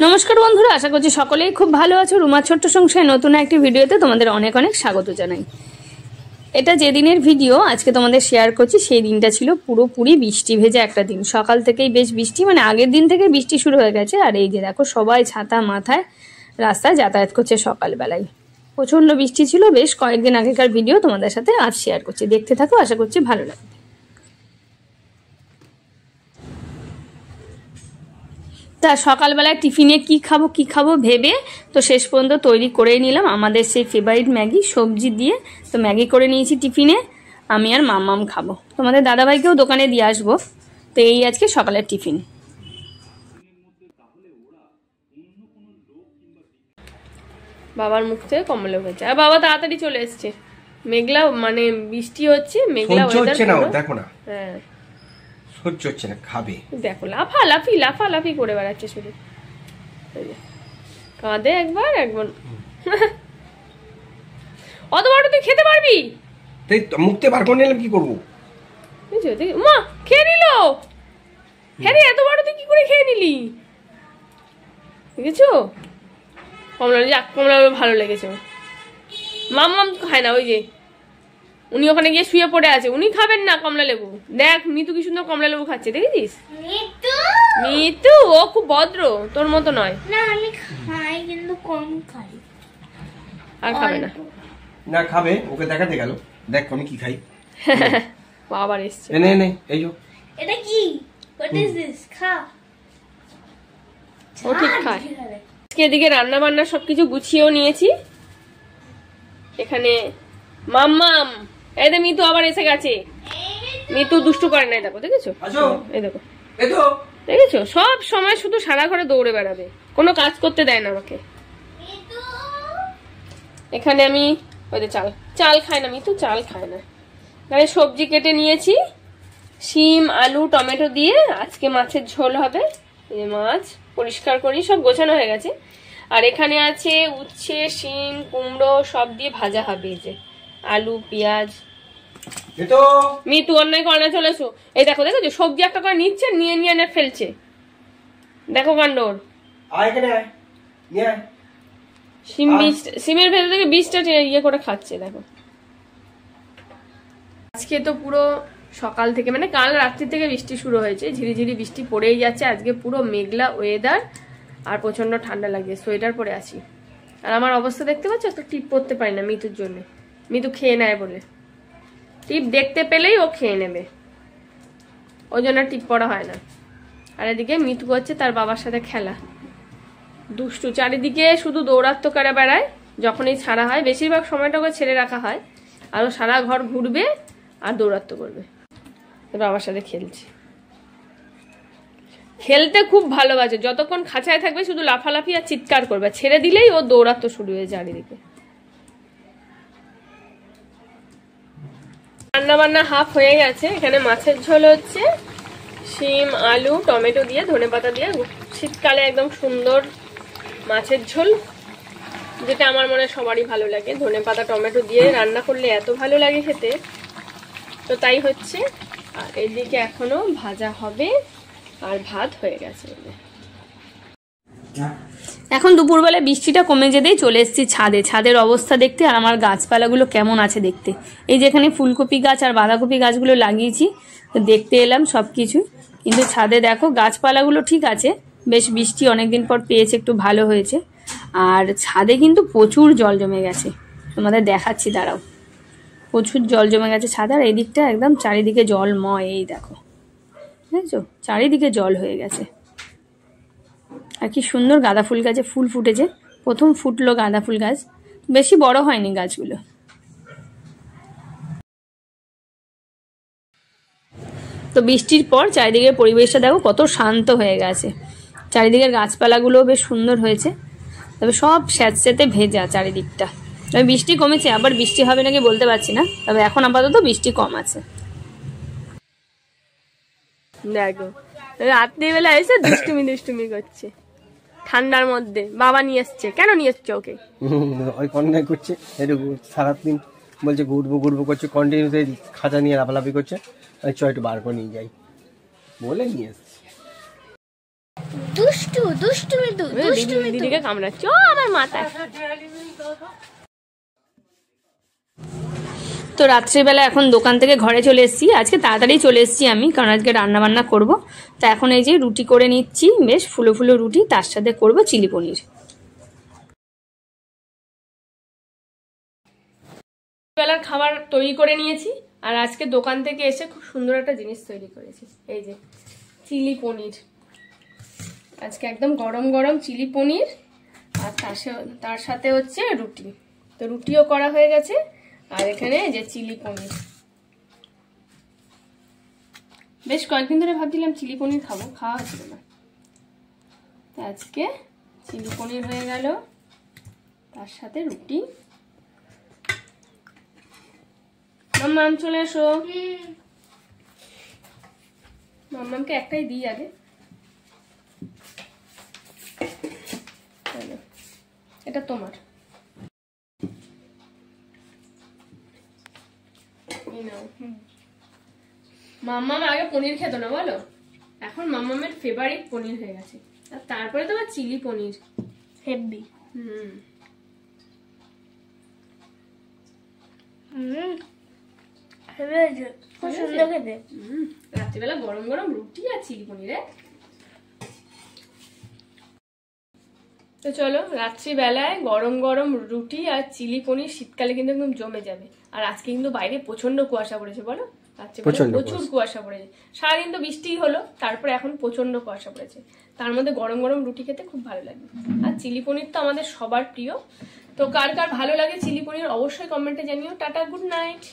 নমস্কার বন্ধুরা, আশা করছি সকলেই খুব ভালো আছো। রুমার ছোট্ট সংসারে নতুন একটি ভিডিওতে তোমাদের অনেক অনেক স্বাগত জানাই। এটা যে দিনের ভিডিও আজকে তোমাদের শেয়ার করছি, সেই দিনটা ছিল পুরোপুরি বৃষ্টি ভেজা একটা দিন। সকাল থেকেই বেশ বৃষ্টি, মানে আগের দিন থেকে বৃষ্টি শুরু হয়ে গেছে। আর এই যে দেখো, সবাই ছাতা মাথায় রাস্তায় যাতায়াত করছে সকালবেলায়। প্রচণ্ড বৃষ্টি ছিল। বেশ কয়েকদিন আগেকার ভিডিও তোমাদের সাথে আজ শেয়ার করছি, দেখতে থাকো, আশা করছি ভালো লাগবে। তা সকালবেলায় টিফিনে কি খাবো ভেবে তো শেষ পর্যন্ত তৈরি করেই নিলাম আমাদের সেই ফেভারিট ম্যাগি, সবজি দিয়ে। তো ম্যাগি করে নিয়েছি টিফিনে, আমি আর মাম্মাম খাবো। তোমাদের দাদাভাইকেও দোকানে দিয়ে আসবো। তো এই আজকে সকালের টিফিন। বাবার মুখ থেকে কমলে হয়েছে, আর বাবা তাড়াতাড়ি চলে এসছে। মেঘলা, মানে বৃষ্টি হচ্ছে, মেঘলা ওয়েদার, দেখো না। হ্যাঁ, সহ্য হচ্ছে না, খাবে। দেখো লাফালাফি করে বেড়াচ্ছে শুধু। কাঁদে একবার অত বড় তুই খেতে পারবি? মুখতে বার করে নিলাম, কি করবো? মা খেয়ে নিল। হ্যাঁ রে, এত বড় তুই কি করে খেয়ে নিলি? দেখেছো, কমলা ভালো লেগেছে। মাম্মাম খায় না, ওই যে উনি ওখানে গিয়ে শুয়ে পড়ে আছে, উনি খাবেন না কমলা লেবু। দেখ মিতু কি সুন্দর কমলা লেবু খাচ্ছে, দেখেছিস? মিতু ও খুব ভদ্র, তোর মতো নয়। না আমি খাই, কিন্তু কম খাই। আর খাবে না? না খাবে, ওকে দেখাতে গেল, দেখ আমি কি খাই। বাবার এসছে, নে এই যো। এটা কি? What is this? খা। ও ঠিক খায়। আজকে এদিকে রান্না বান্না সবকিছু গুছিয়েও নিয়েছি। এখানে মাম্মাম, এই দে মিতু আবার এসে গেছে। মিতু দুষ্টু করে নাই, দেখো দেখেছো? এই দেখো দেখেছো, সব সময় শুধু সারা ঘরে দৌড়ে বেড়াবে, কোনো কাজ করতে দেয় না আমাকে। এখানে আমি ওই যে চাল খায় না মিতু, চাল খায় না। এখানে সবজি কেটে নিয়েছি, শিম আলু টমেটো দিয়ে আজকে মাছের ঝোল হবে। এই মাছ পরিষ্কার করি, সব গোছানো হয়ে গেছে। আর এখানে আছে উচ্ছে, শিম, কুমড়ো সব দিয়ে ভাজা হবে। এই যে আলু পেঁয়াজ। মিতু অন্যায় করে না, চলে এসো। এই দেখো দেখো, যে সবজি একটা করে নিচ্ছে, নিয়ে এনে ফেলছে, দেখো কাণ্ড। সিমের ভেতর থেকে বীজটা ইয়ে করে খাচ্ছে, দেখো। আজকে তো পুরো সকাল থেকে, মানে কাল রাত্রি থেকে বৃষ্টি শুরু হয়েছে, ঝিরিঝিরি বৃষ্টি পড়েই যাচ্ছে। আজকে পুরো মেঘলা ওয়েদার, আর প্রচন্ড ঠান্ডা লাগে, সোয়েটার পরে আছি। আর আমার অবস্থা দেখতে পাচ্ছ, তো টিপ পরতে পারি না মিতুর জন্য। মিতু খেয়ে নেয় বলে, টিপ দেখতে পেলেই ও খেয়ে নেবে, ওই জন্য টিপ পরা হয় না। আর এদিকে মিতু হচ্ছে তার বাবার সাথে খেলা, দুষ্টু, চারিদিকে শুধু দৌড়াত্ম করে বেড়ায়। যখনই ছাড়া হয়, বেশিরভাগ সময়টা ওকে ছেড়ে রাখা হয়, আর ও সারা ঘর ঘুরবে আর দৌড়াত্ম করবে। বাবার সাথে খেলছে, খেলতে খুব ভালোবাসে। যতক্ষণ খাঁচায় থাকবে শুধু লাফালাফি আর চিৎকার করবে, ছেড়ে দিলেই ও দৌড়াত্ম শুরু হয়ে যায় চারিদিকে। রান্না বান্না হাফ হয়ে গেছে। এখানে মাছের ঝোল হচ্ছে, শিম আলু টমেটো দিয়ে ধনেপাতা দিয়ে, শীতকালে একদম সুন্দর মাছের ঝোল, যেটা আমার মনে সবারই ভালো লাগে। ধনেপাতা টমেটো দিয়ে রান্না করলে এত ভালো লাগে খেতে, তো তাই হচ্ছে। আর এদিকে এখনো ভাজা হবে, আর ভাত হয়ে গেছে। এখন দুপুরবেলা বৃষ্টিটা কমে যেতেই চলে এসেছি ছাদে। ছাদের অবস্থা দেখতে, আর আমার গাছপালাগুলো কেমন আছে দেখতে। এই যেখানে ফুলকপি গাছ আর বাঁধাকপি গাছগুলো লাগিয়েছি, তো দেখতে এলাম সব কিছু। কিন্তু ছাদে দেখো গাছপালাগুলো ঠিক আছে, বেশ বৃষ্টি অনেকদিন পর পেয়েছে, একটু ভালো হয়েছে। আর ছাদে কিন্তু প্রচুর জল জমে গেছে, তোমাদের দেখাচ্ছি দাঁড়াও। প্রচুর জল জমে গেছে ছাদে, আর এই দিকটা একদম চারিদিকে জলময়। এই দেখো, বুঝেছো, চারিদিকে জল হয়ে গেছে। আর কি সুন্দর গাঁদা ফুল গাছে ফুল ফুটেছে, প্রথম ফুটলো গাঁদা ফুল গাছ, বেশি বড় হয়নি গাছগুলো। তো বৃষ্টির পর চারিদিকের পরিবেশটা দেখো কত শান্ত হয়ে গেছে। চারিদিকের গাছপালাগুলো বেশ সুন্দর হয়েছে, তবে সব স্যাঁতস্যাঁতে ভেজা চারিদিকটা। তবে বৃষ্টি কমেছে, আবার বৃষ্টি হবে নাকি বলতে পারছি না, তবে এখন আপাতত বৃষ্টি কম আছে। দেখো রাত্রিবেলা এসে দুষ্টুমি করছে, ঠান্ডার মধ্যে। বাবা নিয়ে এসছে, কেন নিয়ে এসছে ওকে? ওই অন্যায় করছে, সারাদিন বলছে ঘুরবো করছে, কন্টিনিউ খাঁচা নিয়ে লাফালাফি করছে, একটু বার করে নিয়ে যাই বলে নিয়ে এসছে। দুষ্টু দিদিকে কামড়াচ্ছ আমার মাথায়। তো রাত্রিবেলা এখন দোকান থেকে ঘরে চলে এসেছি। আজকে তাড়াতাড়ি চলে এসেছি আমি, কারণ আজকে রান্না বান্না করব। তা এখন এই যে রুটি করে নিচ্ছি, বেশ ফুলো ফুলো রুটি, তার সাথে করব চিলি পনির। বেলার খাবার তৈরি করে নিয়েছি, আর আজকে দোকান থেকে এসে খুব সুন্দর একটা জিনিস তৈরি করেছি, এই যে চিলি পনির। আজকে একদম গরম গরম চিলি পনির, আর তার সাথে হচ্ছে রুটি। তো রুটিও করা হয়ে গেছে, আর এখানে যে চিলি পনির। বেশ কয়েকদিন ধরে ভাবছিলাম চিলি পনির খাবো, খাওয়া হচ্ছিল না। আজকে চিলি পনির হয়ে গেল, তার সাথে রুটি। মাম্মাম চলে এসো। মাম্মামকে একটাই দিই আগে। এটা তোমার। মাম্মাম আগে পনির খেত না বলো, এখন মাম্মামের ফেভারিট পনির হয়ে গেছে। আর তারপরে তোমার চিলি পনির হেভি। খুব সুন্দর খেতে। রাত্রিবেলা গরম গরম রুটি আর চিলি পনির। তো চলো, রাত্রিবেলায় গরম গরম রুটি আর চিলি পনির শীতকালে কিন্তু একদম জমে যাবে। আর আজকে কিন্তু বাইরে প্রচন্ড কুয়াশা পড়েছে, বলো প্রচুর কুয়াশা পড়েছে। সারাদিন তো বৃষ্টি হলো, তারপরে এখন প্রচন্ড কুয়াশা পড়েছে। তার মধ্যে গরম গরম রুটি খেতে খুব ভালো লাগে। আর চিলি পনির তো আমাদের সবার প্রিয়। তো কার কার ভালো লাগে চিলি পনির অবশ্যই কমেন্টে জানিও। Tata, good night.